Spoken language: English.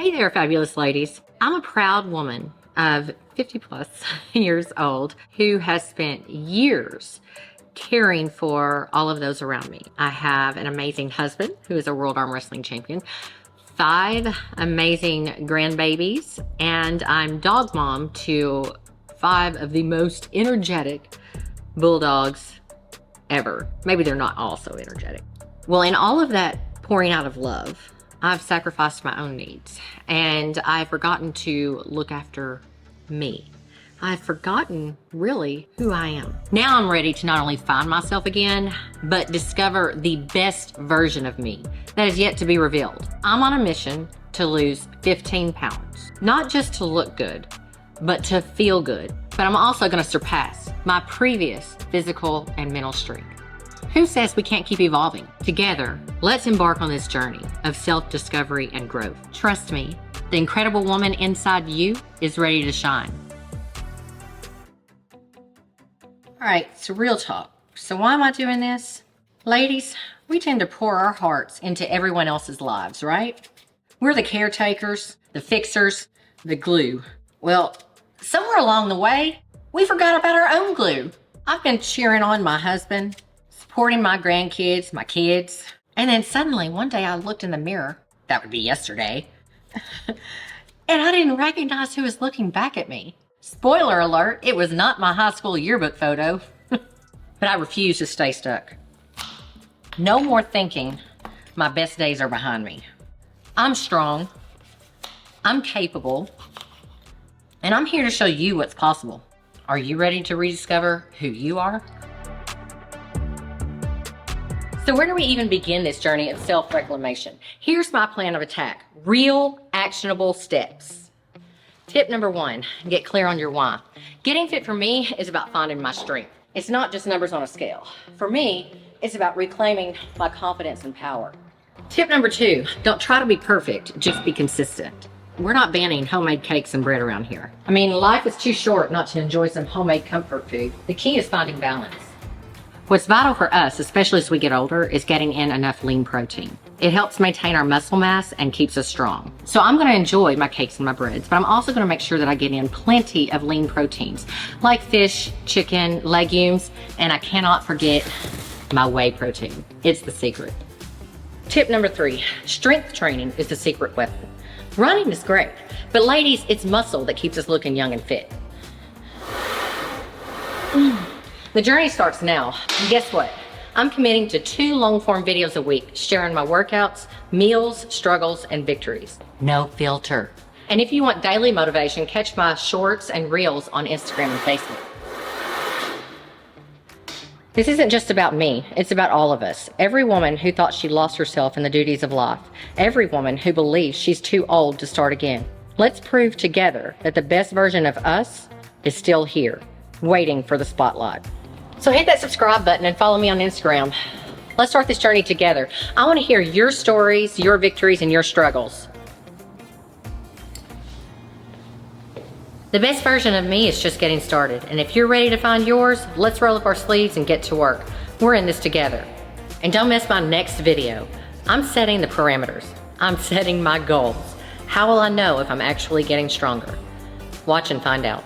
Hey there, fabulous ladies. I'm a proud woman of 50 plus years old who has spent years caring for all of those around me. I have an amazing husband who is a world arm wrestling champion, 5 amazing grandbabies, and I'm dog mom to 5 of the most energetic bulldogs ever. Maybe they're not all so energetic. Well, in all of that pouring out of love, I've sacrificed my own needs and I've forgotten to look after me. I've forgotten really who I am. Now I'm ready to not only find myself again, but discover the best version of me that is yet to be revealed. I'm on a mission to lose 15 pounds, not just to look good, but to feel good. But I'm also gonna surpass my previous physical and mental strength. Who says we can't keep evolving? Together, let's embark on this journey of self-discovery and growth. Trust me, the incredible woman inside you is ready to shine. All right, so real talk. So why am I doing this? Ladies, we tend to pour our hearts into everyone else's lives, right? We're the caretakers, the fixers, the glue. Well, somewhere along the way, we forgot about our own glue. I've been cheering on my husband, supporting my grandkids, my kids. And then suddenly one day I looked in the mirror, that would be yesterday, and I didn't recognize who was looking back at me. Spoiler alert, it was not my high school yearbook photo, but I refuse to stay stuck. No more thinking my best days are behind me. I'm strong, I'm capable, and I'm here to show you what's possible. Are you ready to rediscover who you are? So where do we even begin this journey of self-reclamation? Here's my plan of attack. Real, actionable steps. Tip number 1, get clear on your why. Getting fit for me is about finding my strength. It's not just numbers on a scale. For me, it's about reclaiming my confidence and power. Tip number 2, don't try to be perfect, just be consistent. We're not banning homemade cakes and bread around here. I mean, life is too short not to enjoy some homemade comfort food. The key is finding balance. What's vital for us, especially as we get older, is getting in enough lean protein. It helps maintain our muscle mass and keeps us strong. So I'm gonna enjoy my cakes and my breads, but I'm also gonna make sure that I get in plenty of lean proteins, like fish, chicken, legumes, and I cannot forget my whey protein. It's the secret. Tip number 3, strength training is the secret weapon. Running is great, but ladies, it's muscle that keeps us looking young and fit. The journey starts now, and guess what? I'm committing to 2 long-form videos a week, sharing my workouts, meals, struggles, and victories. No filter. And if you want daily motivation, catch my shorts and reels on Instagram and Facebook. This isn't just about me, it's about all of us. Every woman who thought she lost herself in the duties of life. Every woman who believes she's too old to start again. Let's prove together that the best version of us is still here, waiting for the spotlight. So hit that subscribe button and follow me on Instagram. Let's start this journey together. I want to hear your stories, your victories, and your struggles. The best version of me is just getting started. And if you're ready to find yours, let's roll up our sleeves and get to work. We're in this together. And don't miss my next video. I'm setting the parameters. I'm setting my goals. How will I know if I'm actually getting stronger? Watch and find out.